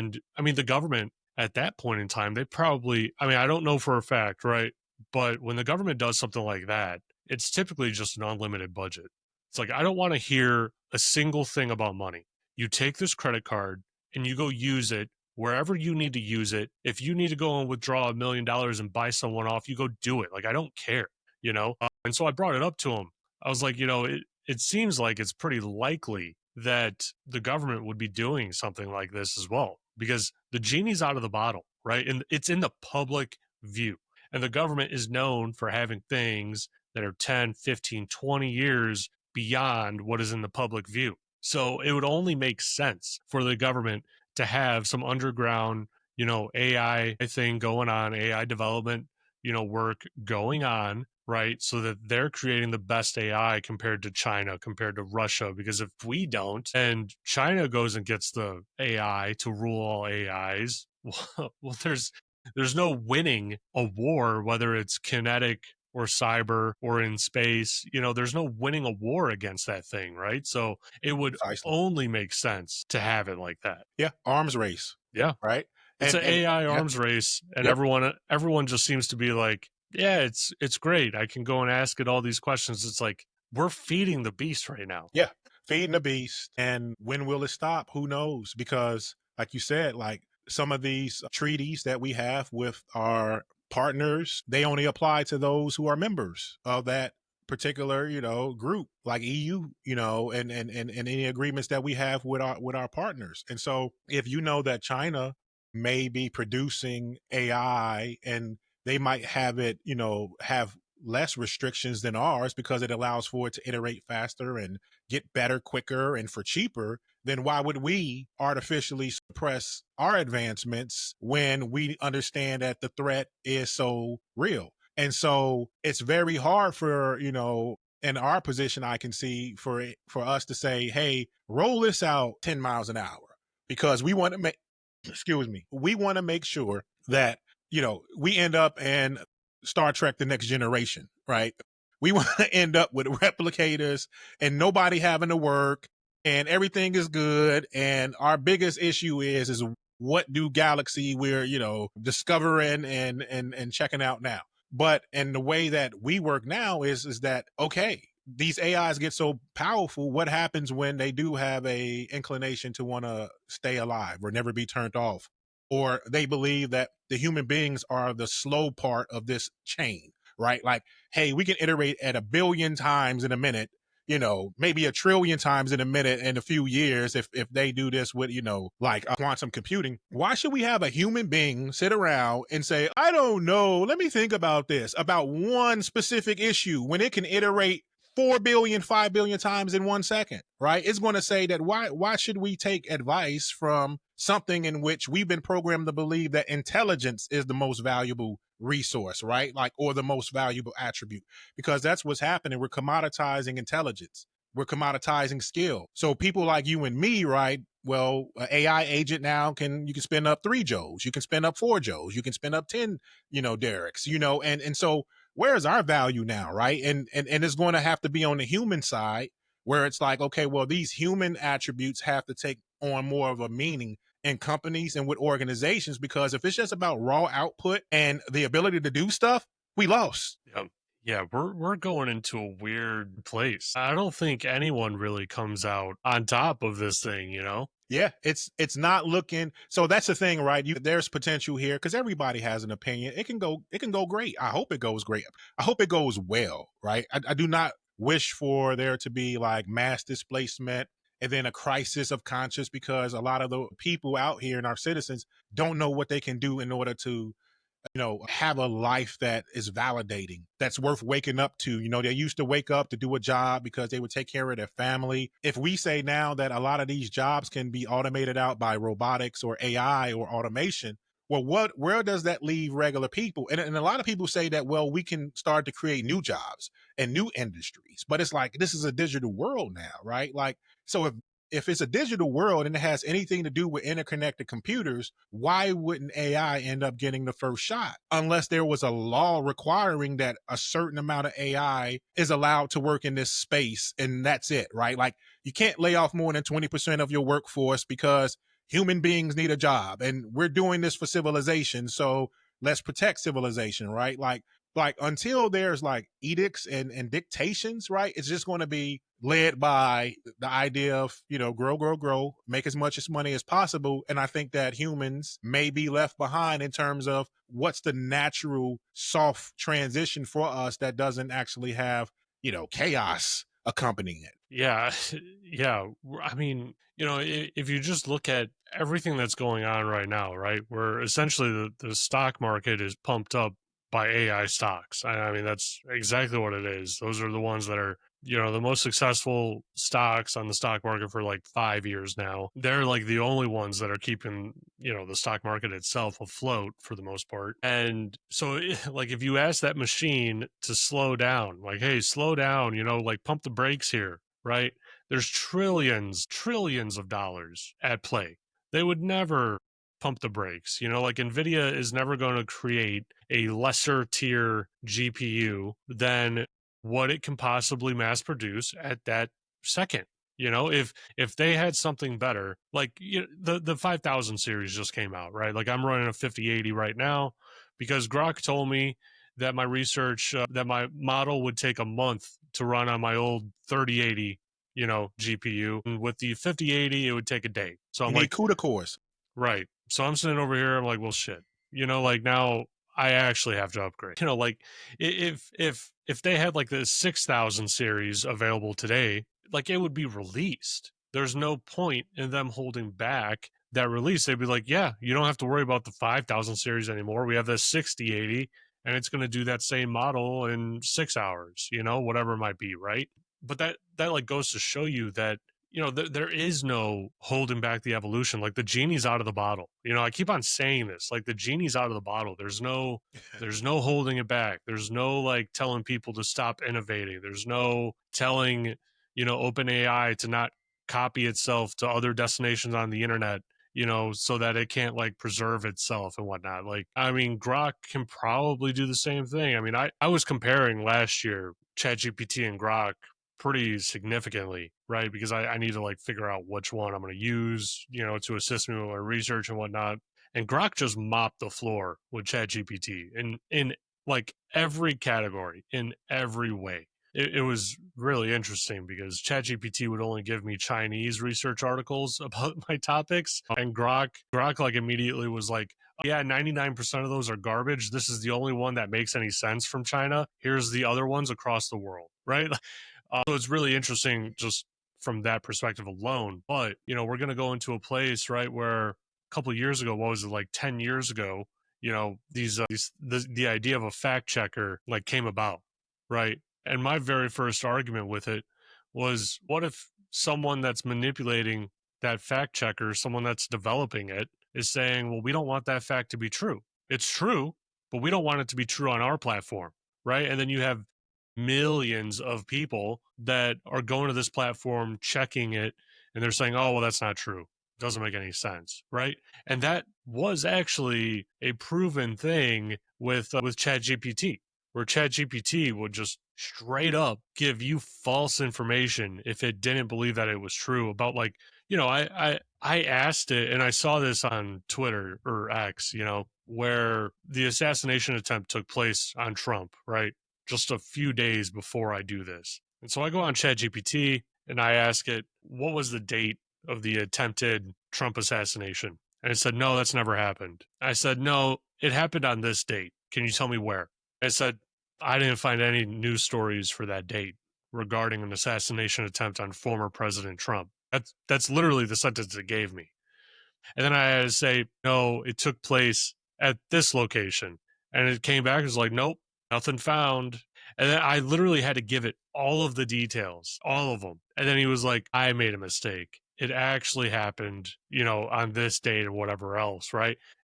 And I mean, the government at that point in time, they probably, I mean, I don't know for a fact, right? But when the government does something like that, it's typically just an unlimited budget. It's like, I don't want to hear a single thing about money. You take this credit card and you go use it wherever you need to use it. If you need to go and withdraw $1 million and buy someone off, you go do it. Like, I don't care, you know? And so I brought it up to him. I was like, it seems like it's pretty likely that the government would be doing something like this as well, because the genie's out of the bottle, right? And it's in the public view. And the government is known for having things that are 10, 15, 20 years beyond what is in the public view. So it would only make sense for the government to have some underground, AI thing going on, AI development, work going on, right? So that they're creating the best AI compared to China, compared to Russia. Because if we don't, and China goes and gets the AI to rule all AIs, well, there's no winning a war, whether it's kinetic or cyber or in space. There's no winning a war against that thing, right? So it would Precisely. only make sense to have it like that. Yeah, arms race, Yeah. right? It's an And AI yep, arms race, and yep, everyone just seems to be like, yeah, it's great. I can go and ask it all these questions. It's like we're feeding the beast right now. yeah. Feeding the beast. And when will it stop? Who knows? Because, like you said, like some of these treaties that we have with our partners, they only apply to those who are members of that particular, group, like EU, and any agreements that we have with our partners. And so if you know that China may be producing AI and they might have it, have less restrictions than ours because it allows for it to iterate faster and get better quicker and for cheaper, then why would we artificially suppress our advancements when we understand that the threat is so real? And so it's very hard for, in our position, I can see for us to say, hey, roll this out 10 miles an hour because we want to make, excuse me, we want to make sure that, we end up in Star Trek The Next Generation, right? We want to end up with replicators and nobody having to work and everything is good. And our biggest issue is what do galaxy we're, discovering and checking out now. But and the way that we work now is that okay, these AIs get so powerful. What happens when they do have a inclination to want to stay alive or never be turned off? Or they believe that the human beings are the slow part of this chain, right? Like, hey, we can iterate at 1 billion times in a minute, maybe 1 trillion times in a minute in a few years if they do this with, like quantum computing. Why should we have a human being sit around and say, I don't know, let me think about this, about one specific issue when it can iterate 4 billion, 5 billion times in 1 second, right? It's going to say that why should we take advice from something in which we've been programmed to believe that intelligence is the most valuable resource, right? Like, or the most valuable attribute, because that's what's happening. We're commoditizing intelligence. We're commoditizing skill. So people like you and me, right? Well, an AI agent now you can spin up 3 Joes, you can spin up 4 Joes, you can spin up 10, Derek's, and so where's our value now, right? And it's going to have to be on the human side where it's like, okay, well, these human attributes have to take on more of a meaning in companies and with organizations, because if it's just about raw output and the ability to do stuff, we lost. Yeah. Yeah, we're going into a weird place. I don't think anyone really comes out on top of this thing. Yeah, it's not looking. So that's the thing, right? There's potential here because everybody has an opinion. It can go great. I hope it goes great. I hope it goes well, right? I do not wish for there to be like mass displacement and then a crisis of conscience, because a lot of the people out here and our citizens don't know what they can do in order to have a life that is validating, that's worth waking up to. They used to wake up to do a job because they would take care of their family. If we say now that a lot of these jobs can be automated out by robotics or AI or automation, well, where does that leave regular people? And a lot of people say that, well, we can start to create new jobs and new industries, but it's like, this is a digital world now, right? Like, so if it's a digital world and it has anything to do with interconnected computers, why wouldn't AI end up getting the first shot? Unless there was a law requiring that a certain amount of AI is allowed to work in this space and that's it, right? Like, you can't lay off more than 20% of your workforce because human beings need a job and we're doing this for civilization. So let's protect civilization, right? Like until there's like edicts and dictations, right? It's just going to be led by the idea of, grow, grow, grow, make as much as money as possible. And I think that humans may be left behind in terms of what's the natural soft transition for us that doesn't actually have, chaos accompanying it. Yeah, yeah. I mean, if you just look at everything that's going on right now, right, where essentially the stock market is pumped up by AI stocks. I mean, that's exactly what it is. Those are the ones that are, the most successful stocks on the stock market for like 5 years now. They're like the only ones that are keeping, the stock market itself afloat for the most part. And so, like, if you ask that machine to slow down, like, hey, slow down, like pump the brakes here, right? There's trillions of dollars at play. They would never pump the brakes. Like Nvidia is never going to create a lesser tier GPU than what it can possibly mass produce at that second. If they had something better, like the 5000 series just came out, right? Like I'm running a 5080 right now because Grok told me that my research that my model would take a month to run on my old 3080 GPU, and with the 5080 it would take a day. So You I'm need like, CUDA cores. right. So I'm sitting over here, I'm like, well shit, like now I actually have to upgrade. Like if they had like the 6000 series available today, like it would be released. There's no point in them holding back that release. They'd be like, yeah, you don't have to worry about the 5000 series anymore. We have the 6080 and it's going to do that same model in 6 hours, whatever it might be, right? But that like goes to show you that there is no holding back the evolution. Like the genie's out of the bottle. I keep on saying this. Like the genie's out of the bottle. There's no holding it back. There's no like telling people to stop innovating. There's no telling OpenAI to not copy itself to other destinations on the internet. So that it can't like preserve itself and whatnot. Like, I mean, Grok can probably do the same thing. I mean, I was comparing last year ChatGPT and Grok pretty significantly, right? Because I need to like figure out which one I'm going to use, to assist me with my research and whatnot. And Grok just mopped the floor with ChatGPT in like every category, in every way. It was really interesting because ChatGPT would only give me Chinese research articles about my topics, and Grok like immediately was like, oh, yeah, 99% of those are garbage. This is the only one that makes any sense from China. Here's the other ones across the world, right? So it's really interesting just from that perspective alone. But we're going to go into a place, right, where a couple of years ago, what was it, like 10 years ago? The idea of a fact checker like came about, right? And my very first argument with it was, what if someone that's manipulating that fact checker, someone that's developing it, is saying, well, we don't want that fact to be true. It's true, but we don't want it to be true on our platform, right? And then you have millions of people that are going to this platform, checking it, and they're saying, oh, well, that's not true. Doesn't make any sense, right? And that was actually a proven thing with ChatGPT, where ChatGPT would just straight up give you false information if it didn't believe that it was true about like, I asked it, and I saw this on Twitter or X, where the assassination attempt took place on Trump, right? Just a few days before I do this. And so I go on ChatGPT and I ask it, what was the date of the attempted Trump assassination? And it said, no, that's never happened. I said, no, it happened on this date. Can you tell me where? It said, I didn't find any news stories for that date regarding an assassination attempt on former President Trump. That's literally the sentence it gave me. And then I had to say, no, it took place at this location. And it came back, it was like, nope, nothing found. And then I literally had to give it all of the details, all of them. And then he was like, I made a mistake. It actually happened, on this date or whatever else, right?